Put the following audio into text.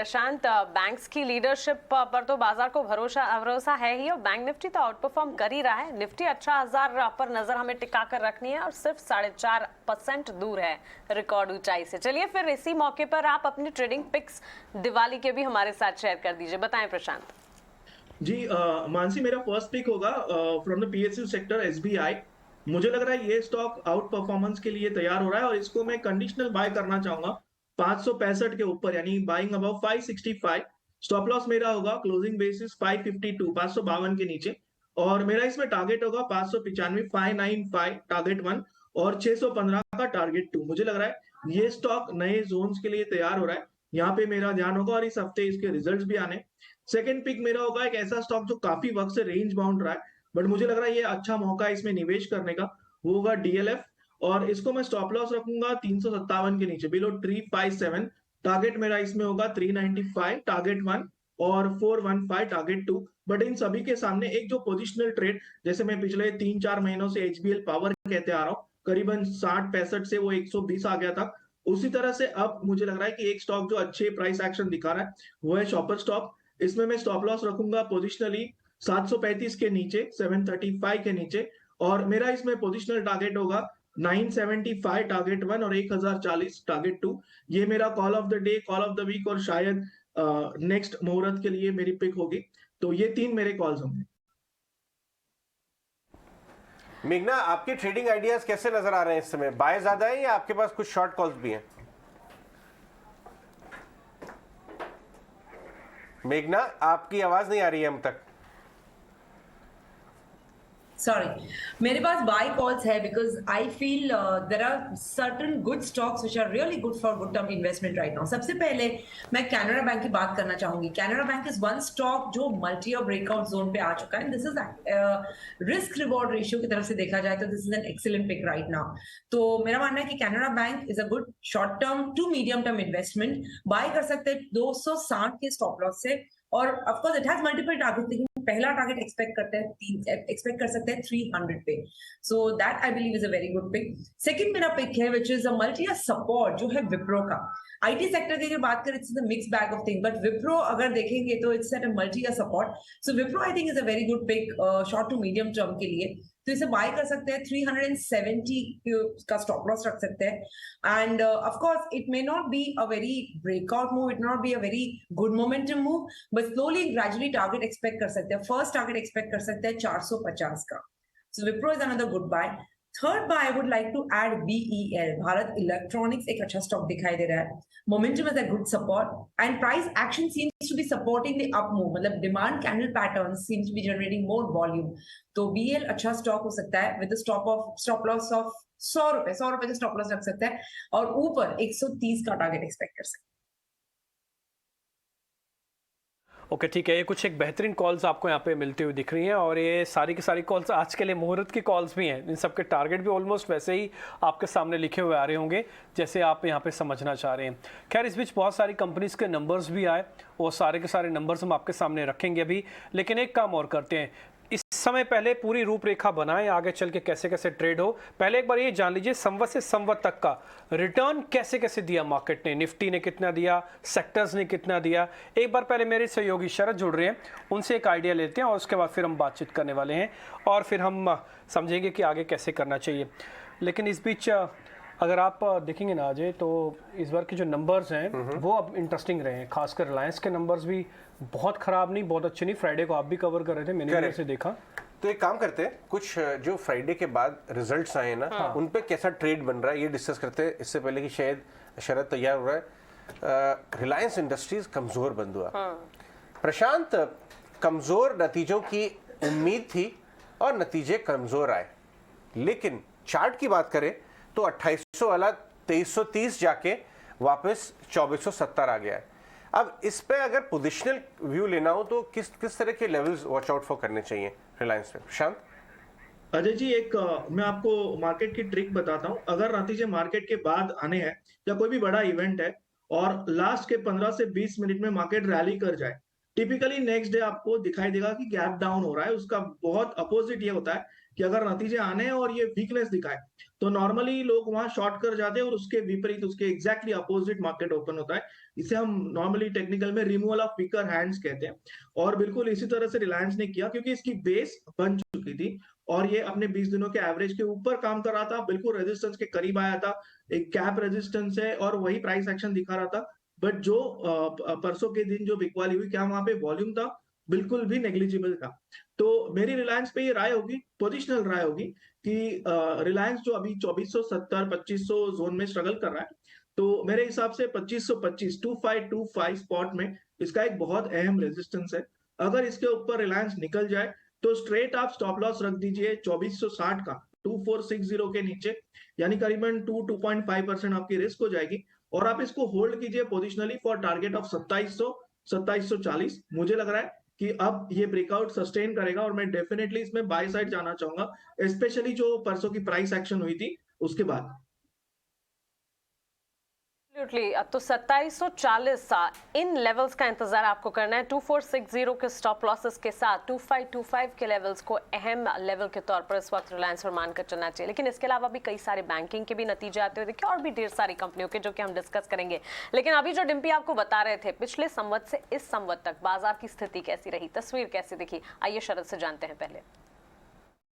प्रशांत, banks की leadership पर तो बाजार को भरोसा है ही, और बैंक निफ्टी तो आउट परफॉर्म कर ही रहा है। निफ्टी 18,000 पर नजर हमें टिका कर रखनी है और सिर्फ 4.5% दूर है रिकॉर्ड ऊंचाई से। चलिए फिर इसी मौके पर आप अपनी ट्रेडिंग पिक्स दिवाली के भी हमारे साथ शेयर कर दीजिए। बताएं प्रशांत। जी मानसी, मेरा फर्स्ट पिक होगा from the PSU sector SBI. मुझे लग रहा है ये स्टॉक आउट परफॉर्मेंस के लिए तैयार हो रहा है और इसको मैं कंडीशनल बाय करना चाहूंगा 565 के ऊपर, यानी बाइंग अबाउ 565। स्टॉप लॉस मेरा होगा क्लोजिंग बेसिस 552, 552 के नीचे। और मेरा इसमें टारगेट होगा 595, 595 टारगेट 1 और 615 का टारगेट 2। मुझे लग रहा है ये स्टॉक नए जोन्स के लिए तैयार हो रहा है, यहाँ पे मेरा ध्यान होगा और इस हफ्ते इसके रिजल्ट्स भी आने। सेकंड पिक मेरा होगा एक ऐसा स्टॉक जो काफी वक्त से रेंज बाउंड रहा है, बट मुझे लग रहा है ये अच्छा मौका है इसमें निवेश करने का, वो होगा डीएलएफ। और इसको मैं स्टॉप लॉस रखूंगा 357 के नीचे, बिलो 357। टारगेट मेरा इसमें होगा 395 टारगेट 1 और 415 टारगेट 2। बट इन सभी के सामने एक जो पोजिशनल ट्रेड, जैसे मैं पिछले 3-4 महीनों से एचबीएल पावर कहते आ रहा हूँ, करीबन 60-65 से वो 120 आ गया था, उसी तरह से अब मुझे लग रहा है कि एक स्टॉक जो अच्छे प्राइस एक्शन दिखा रहा है वो है शॉपर स्टॉक। इसमें मैं स्टॉप लॉस रखूंगा पोजिशनली 735 के नीचे, 735 के नीचे। और मेरा इसमें पोजिशनल टारगेट होगा 975 टारगेट 1 और 1040 टारगेट 2। ये मेरा call of the day, call of the week और शायद नेक्स्ट मुहूर्त के लिए मेरी पिक होगी। तो ये 3 मेरे कॉल्स होंगे। मेघना, आपके ट्रेडिंग आइडियाज कैसे नजर आ रहे हैं इस समय? बाय ज्यादा है या आपके पास कुछ शॉर्ट कॉल्स भी हैं? मेघना, आपकी आवाज नहीं आ रही है हम तक। सॉरी, मेरे पास बाय कॉल्स है because I feel there are certain good stocks which are really good for good term investment right now. सबसे पहले मैं कैनरा बैंक की बात करना चाहूंगी। Canara Bank is one stock जो मल्टी और ब्रेकआउट जोन पे आ चुका है। This is risk reward ratio की तरफ से देखा जाए तो this is an excellent pick right now. तो मेरा मानना है कि Canara Bank is a good short term to medium term investment. Buy कर सकते हैं 260 के स्टॉप लॉस से, और of course it has multiple target, लेकिन पहला टारगेट एक्सपेक्ट कर सकते हैं 300 पे। So that I believe is a very good pick. Second मेरा पिक है which is a multi support जो है विप्रो का। आईटी सेक्टर की अगर बात करें it's a mix bag of thing, but Wipro अगर देखेंगे तो it's at a multi support. So Wipro I think is a very good pick short to medium term के लिए। तो इसे बाय कर सकते हैं 370 का स्टॉप लॉस रख सकते हैं। End of course it may not be a very breakout move, it not be a very good momentum move, but slowly gradually target expect कर सकते हैं। फर्स्ट टारगेट एक्सपेक्ट कर सकते हैं 450 का। So Wipro is another good buy. Third buy I would like to add BEL, Bharat Electronics. एक अच्छा stock दिखाई दे रहा है, momentum is a good support and price action seems to be supporting the up move, मतलब demand candle pattern seems to be generating more volume. तो BEL अच्छा stock हो सकता है विद स्टॉप लॉस ऑफ 100 रुपए का स्टॉप लॉस रख सकते हैं और ऊपर 130 का टारगेट एक्सपेक्ट कर सकते हैं। ओके ठीक है, ये कुछ एक बेहतरीन कॉल्स आपको यहाँ पे मिलती हुई दिख रही हैं, और ये सारी की सारी कॉल्स आज के लिए मुहूर्त की कॉल्स भी हैं। इन सब के टारगेट भी ऑलमोस्ट वैसे ही आपके सामने लिखे हुए आ रहे होंगे जैसे आप यहाँ पे समझना चाह रहे हैं। खैर, इस बीच बहुत सारी कंपनीज के नंबर्स भी आए, वो सारे के सारे नंबर्स हम आपके सामने रखेंगे अभी। लेकिन एक काम और करते हैं, इस समय पहले पूरी रूपरेखा बनाएं आगे चल के कैसे कैसे ट्रेड हो। पहले एक बार ये जान लीजिए संवत से संवत तक का रिटर्न कैसे कैसे दिया मार्केट ने, निफ्टी ने कितना दिया, सेक्टर्स ने कितना दिया। एक बार पहले मेरे सहयोगी शरद जुड़ रहे हैं, उनसे एक आइडिया लेते हैं और उसके बाद फिर हम बातचीत करने वाले हैं और फिर हम समझेंगे कि आगे कैसे करना चाहिए। लेकिन इस बीच अगर आप देखेंगे ना अजय, तो इस बार के जो नंबर्स हैं वो अब इंटरेस्टिंग रहे हैं। खासकर रिलायंस के नंबर्स भी बहुत खराब नहीं, बहुत अच्छे नहीं। फ्राइडे को आप भी कवर कर रहे थे, मैंने भी से देखा। तो एक काम करते हैं, कुछ जो फ्राइडे के बाद रिजल्ट्स आए ना, उन पे कैसा ट्रेड बन रहा है ये डिस्कस करते हैं। इससे पहले कि शायद शरद तैयार हो रहा है। रिलायंस इंडस्ट्रीज कमजोर बंद हुआ। प्रशांत, कमजोर नतीजों की उम्मीद थी और नतीजे कमजोर आए, लेकिन चार्ट की बात करें तो 2800 वाला 2330 जाके वापस 2470 आ गया है। अब इस पे अगर पोजिशनल व्यू लेना हो तो किस तरह के लेवल्स वॉच आउट फॉर करने चाहिए रिलायंस पे? प्रशांत। अजय जी, एक मैं आपको मार्केट की ट्रिक बताता हूँ। अगर नतीजे मार्केट के बाद आने हैं या कोई भी बड़ा इवेंट है और लास्ट के 15 से 20 मिनट में मार्केट रैली कर जाए, टिपिकली नेक्स्ट डे आपको दिखाई देगा कि गैप डाउन हो रहा है। उसका बहुत अपोजिट ये होता है कि अगर नतीजे आने हैं और ये वीकनेस दिखाए तो नॉर्मली लोग वहां शॉर्ट कर जाते हैं और उसके विपरीत उसके एग्जैक्टली अपोजिट मार्केट ओपन होता है। इसे हम नॉर्मली टेक्निकल में रिमूवल ऑफ वीकर हैंड्स कहते हैं। और बिल्कुल इसी तरह से रिलायंस ने किया, क्योंकि इसकी बेस बन चुकी थी और ये अपने 20 दिनों के एवरेज के ऊपर काम कर रहा था, बिल्कुल रेजिस्टेंस के करीब आया था, एक कैप रेजिस्टेंस है और वही प्राइस एक्शन दिखा रहा था। बट जो परसों के दिन जो बिकवाली हुई, क्या वहां पे वॉल्यूम था? बिल्कुल भी नेग्लिजिबल था। तो मेरी रिलायंस पे ये राय होगी, पोजिशनल राय होगी कि रिलायंस जो अभी 2470-2500 जोन में स्ट्रगल कर रहा है, तो मेरे हिसाब से 2525 स्पॉट में इसका एक बहुत अहम रेजिस्टेंस है। अगर इसके ऊपर रिलायंस निकल जाए तो स्ट्रेट आप स्टॉप लॉस रख दीजिए 2460 का 2460 के नीचे, यानी करीबन 2.5% आपकी रिस्क हो जाएगी और आप इसको होल्ड कीजिए पोजिशनली फॉर टारगेट ऑफ 2740। मुझे लग रहा है कि अब ये ब्रेकआउट सस्टेन करेगा और मैं डेफिनेटली इसमें बाय साइड जाना चाहूंगा, स्पेशली जो परसों की प्राइस एक्शन हुई थी उसके बाद। एब्सोल्युटली। अब तो 2740 इन लेवल्स का इंतजार आपको करना है। 2460 के स्टॉप लॉसेस के साथ 2525 के लेवल्स को अहम लेवल के तौर पर इस वक्त रिलायंस पर मानकर चलना चाहिए। लेकिन इसके अलावा भी कई सारे बैंकिंग के भी नतीजे आते हुए देखे और भी ढेर सारी कंपनियों के, जो कि हम डिस्कस करेंगे। लेकिन अभी जो डिम्पी आपको बता रहे थे, पिछले संवत से इस संवत तक बाजार की स्थिति कैसी रही, तस्वीर कैसी दिखी, आइए शरद से जानते हैं पहले।